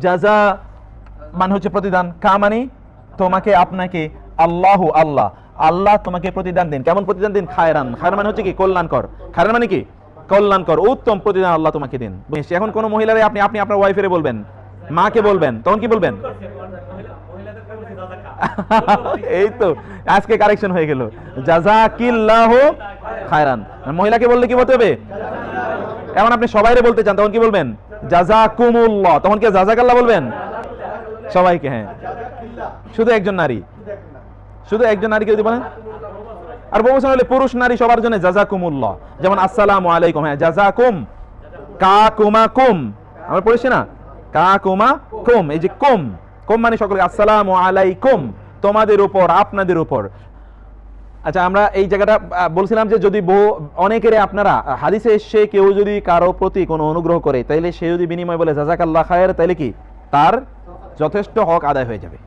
জাযা মানে হচ্ছে প্রতিদান, কা মানে তোমাকে আপনাকে, আল্লাহু আল্লাহ, আল্লাহ তোমাকে প্রতিদান দিন। কেমন প্রতিদান দিন? খায়রান। খায়রান মানে হচ্ছে কি? কল্যাণকর। খায়রান মানে কি? কল্যাণকর, উত্তম প্রতিদান আল্লাহ তোমাকে দিন। এখন কোন মহিলারে আপনি আপনি আপনার ওয়াইফেরে বলবেন, মাকে বলবেন, তখন কি বলবেন? এই তো আজকে কারেকশন হয়ে গেল, জাযাকিল্লাহু খায়রান। মহিলাকে বললে কি বলতে হবে? এখন আপনি সবাইরে বলতে চান, তখন কি বলবেন? জাযাকুমুল্লাহ। তখন কি জাযাকাল্লাহ বলবেন? সবাইকে। হ্যাঁ, শুধু একজন নারী, শুধু একজন নারীকে যদি বলেন, আর বহুবচন হলে পুরুষ নারী সবার জন্য জাযাকুমুল্লাহ। যেমন আসসালামু আলাইকুম, হ্যাঁ জাযাকুম, কাকুমা কুম, আমরা পড়েছি না? কাকুমা কুম, এই যে কুম, কুম মানে সকলকে, আসসালামু আলাইকুম, তোমাদের উপর, আপনাদের উপর। আচ্ছা, আমরা এই জায়গাটা বলছিলাম যে যদি অনেকের আপনারা হাদিসে এসে কেউ যদি কারো প্রতি কোনো অনুগ্রহ করে, তাইলে সে যদি বিনিময় বলে জাযাকাল্লাহ খায়ের, তাইলে কি তার যথেষ্ট হক আদায় হয়ে যাবে।